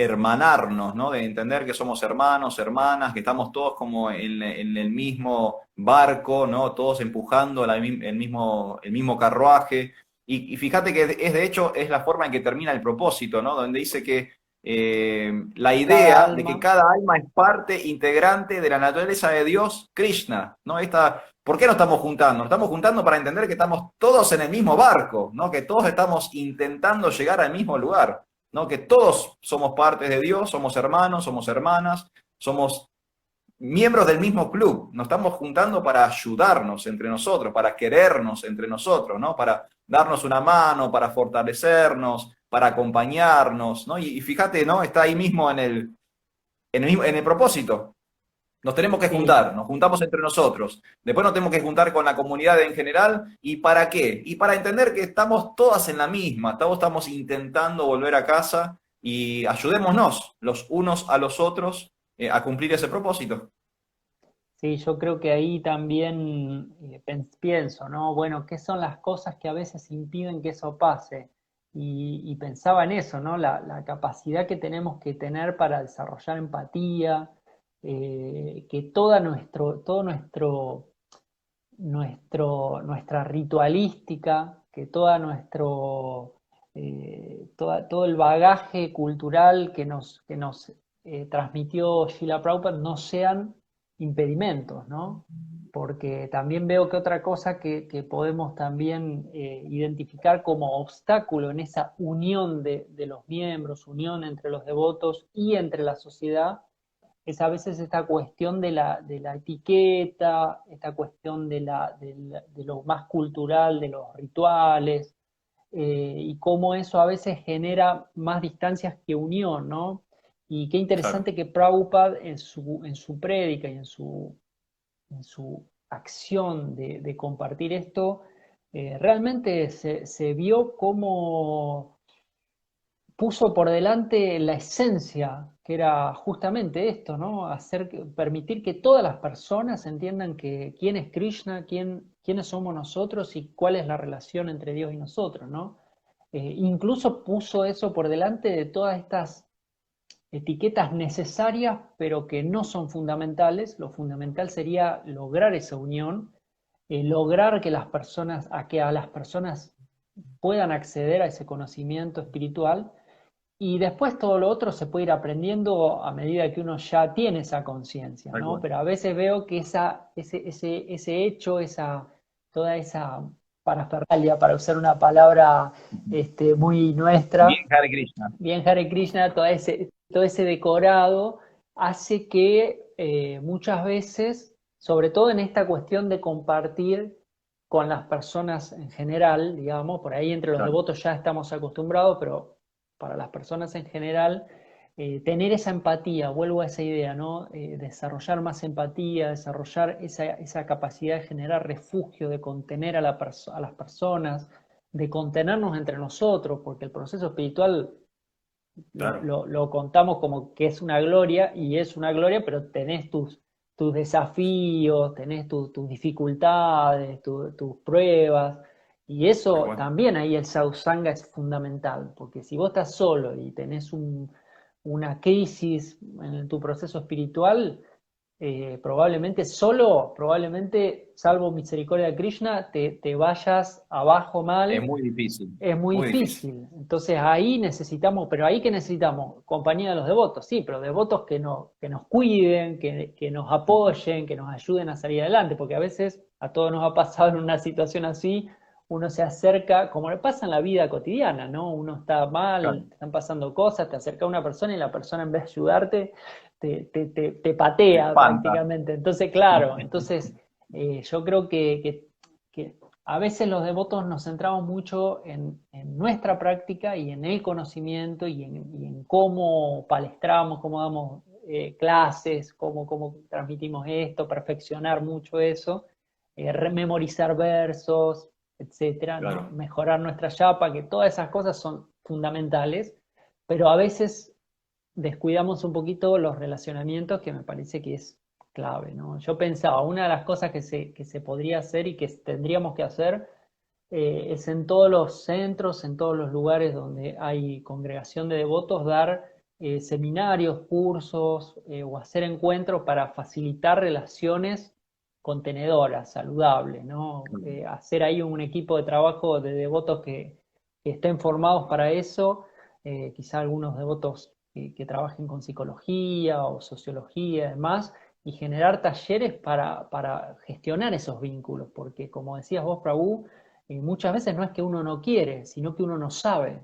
hermanarnos, ¿no? De entender que somos hermanos, hermanas, que estamos todos como en el mismo barco, ¿no? Todos empujando el mismo carruaje. Y fíjate que es de hecho es la forma en que termina el propósito, ¿no? Donde dice que la Cada idea de que alma, cada alma es parte integrante de la naturaleza de Dios, Krishna, ¿no? ¿Por qué nos estamos juntando? Nos estamos juntando para entender que estamos todos en el mismo barco, ¿no? Que todos estamos intentando llegar al mismo lugar, ¿no? Que todos somos partes de Dios, somos hermanos, somos hermanas, somos miembros del mismo club. Nos estamos juntando para ayudarnos entre nosotros, para querernos entre nosotros, ¿no? Para darnos una mano, para fortalecernos, para acompañarnos, ¿no? Y fíjate, ¿no? Está ahí mismo en el propósito. Nos tenemos que sí, juntar, nos juntamos entre nosotros. Después nos tenemos que juntar con la comunidad en general. ¿Y para qué? Y para entender que estamos todas en la misma, todos estamos intentando volver a casa y ayudémonos los unos a los otros a cumplir ese propósito. sí, yo creo que ahí también pienso, ¿no? Bueno, ¿qué son las cosas que a veces impiden que eso pase? Y pensaba en eso, ¿no? La capacidad que tenemos que tener para desarrollar empatía, que nuestra ritualística, que todo el bagaje cultural que nos transmitió Sheila Prabhupada no sean impedimentos, ¿no? Porque también veo que otra cosa que podemos también identificar como obstáculo en esa unión de los miembros, unión entre los devotos y entre la sociedad, es a veces esta cuestión de la etiqueta, esta cuestión de lo más cultural, de los rituales, y cómo eso a veces genera más distancias que unión, ¿no? Y qué Claro. interesante que Prabhupada en su prédica y en su acción de compartir esto, realmente se vio como puso por delante la esencia, que era justamente esto, ¿no? Permitir que todas las personas entiendan que quién es Krishna, quiénes somos nosotros y cuál es la relación entre Dios y nosotros, ¿no? Incluso puso eso por delante de todas estas etiquetas necesarias, pero que no son fundamentales. Lo fundamental sería lograr esa unión, lograr que a las personas puedan acceder a ese conocimiento espiritual y después todo lo otro se puede ir aprendiendo a medida que uno ya tiene esa conciencia, Tal ¿no? cual. Pero a veces veo que ese hecho, toda esa parafernalia, para usar una palabra muy Bien, nuestra, Hare Krishna. bien Hare Krishna, todo ese decorado hace que muchas veces, sobre todo en esta cuestión de compartir con las personas en general, digamos, por ahí entre los Claro. devotos ya estamos acostumbrados, pero para las personas en general, tener esa empatía, vuelvo a esa idea, ¿no? Desarrollar más empatía, desarrollar esa capacidad de generar refugio, de contener a las personas, de contenernos entre nosotros, porque el proceso espiritual Claro. lo contamos como que es una gloria y es una gloria, pero tenés tus desafíos, tenés tus dificultades, tus pruebas. Y Tal eso cual. también ahí el sausanga es fundamental, porque si vos estás solo y tenés una crisis en tu proceso espiritual, probablemente, salvo misericordia de Krishna, te vayas abajo Es mal, muy difícil. es muy Muy difícil. difícil. Entonces ahí necesitamos, pero ahí que necesitamos compañía de los devotos, sí, pero devotos que nos cuiden, que nos apoyen, que nos ayuden a salir adelante, porque a veces a todos nos ha pasado en una situación así, uno se acerca, como le pasa en la vida cotidiana, ¿no? Uno está Claro. mal, te están pasando cosas, te acerca a una persona y la persona en vez de ayudarte, te patea Espanta. prácticamente. Entonces, claro, entonces yo creo que a veces los devotos nos centramos mucho en nuestra práctica y en el conocimiento y en cómo palestramos, cómo damos clases, cómo transmitimos esto, perfeccionar mucho eso, memorizar versos, etcétera, ¿no? Claro. Mejorar nuestra yapa, que todas esas cosas son fundamentales, pero a veces descuidamos un poquito los relacionamientos, que me parece que es clave, ¿no? Yo pensaba, una de las cosas que se podría hacer y que tendríamos que hacer es en todos los centros, en todos los lugares donde hay congregación de devotos, dar seminarios, cursos o hacer encuentros para facilitar relaciones contenedoras, saludables, ¿no? Hacer ahí un equipo de trabajo de devotos que estén formados para eso, quizá algunos devotos que trabajen con psicología o sociología y demás, y generar talleres para gestionar esos vínculos, porque como decías vos, Prabhu, muchas veces no es que uno no quiere, sino que uno no sabe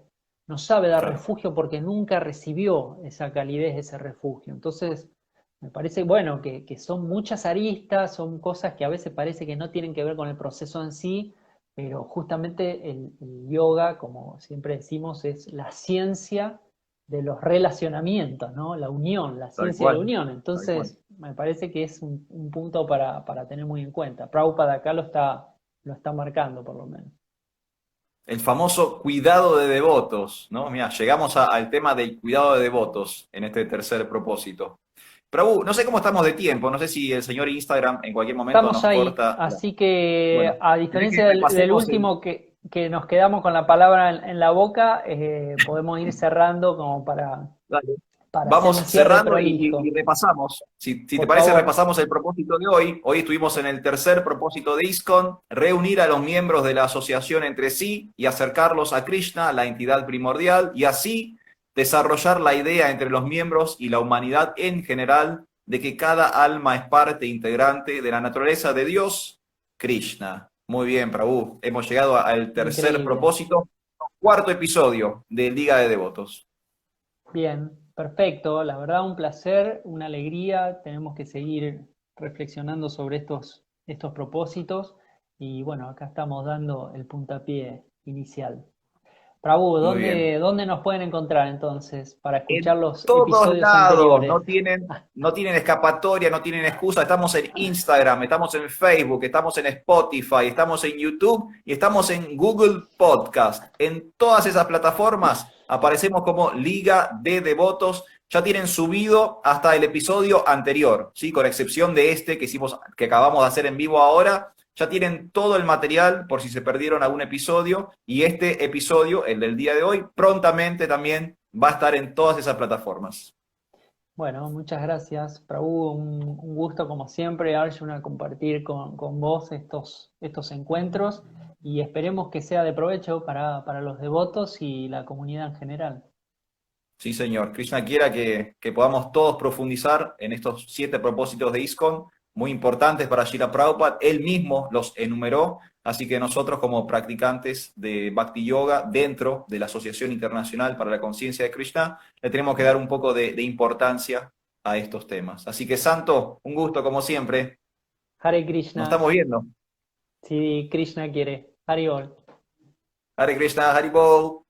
dar Claro. refugio porque nunca recibió esa calidez, ese refugio. Entonces, me parece, bueno, que son muchas aristas, son cosas que a veces parece que no tienen que ver con el proceso en sí, pero justamente el yoga, como siempre decimos, es la ciencia de los relacionamientos, ¿no? La unión, la Tal ciencia de la cual. unión. Tal cual. Entonces, me parece que es un punto para tener muy en cuenta. Prabhupada acá lo está marcando, por lo menos. El famoso cuidado de devotos, ¿no? Mira, llegamos al tema del cuidado de devotos en este tercer propósito. Prabhu, no sé cómo estamos de tiempo, no sé si el señor Instagram en cualquier momento Estamos nos ahí, corta. así que Bueno, a ¿querés que diferencia del repasemos el... último que nos quedamos con la palabra en la boca, podemos ir cerrando como Dale. para hacer un Vamos cierre cerrando y prolijo. repasamos. Si te Por parece, favor. repasamos el propósito de hoy. Hoy estuvimos en el tercer propósito de ISKCON, reunir a los miembros de la asociación entre sí y acercarlos a Krishna, la entidad primordial, y así desarrollar la idea entre los miembros y la humanidad en general de que cada alma es parte integrante de la naturaleza de Dios, Krishna. Muy bien, Prabhu. Hemos llegado al tercer Increíble. propósito, cuarto episodio de Liga de Devotos. Bien, perfecto. La verdad, un placer, una alegría. Tenemos que seguir reflexionando sobre estos propósitos. Y bueno, acá estamos dando el puntapié inicial. Prabhu, Muy bien. ¿dónde nos pueden encontrar entonces para escuchar En los todos episodios lados, anteriores? no tienen escapatoria, no tienen excusa. Estamos en Instagram, estamos en Facebook, estamos en Spotify, estamos en YouTube y estamos en Google Podcast. En todas esas plataformas aparecemos como Liga de Devotos. Ya tienen subido hasta el episodio anterior, ¿sí? Con excepción de este que hicimos, que acabamos de hacer en vivo ahora. Ya tienen todo el material por si se perdieron algún episodio y este episodio, el del día de hoy, prontamente también va a estar en todas esas plataformas. Bueno, muchas gracias, Prabhu. Un gusto como siempre, Arjuna, compartir con vos estos encuentros y esperemos que sea de provecho para los devotos y la comunidad en general. Sí, señor. Krishna quiera que podamos todos profundizar en estos 7 propósitos de ISKCON, muy importantes para Srila Prabhupada. Él mismo los enumeró, así que nosotros como practicantes de Bhakti Yoga dentro de la Asociación Internacional para la Conciencia de Krishna, le tenemos que dar un poco de importancia a estos temas. Así que, Santo, un gusto como siempre. Hare Nos Krishna, estamos viendo. si Krishna quiere. Hare Bol. Hare Krishna, Hari Bol.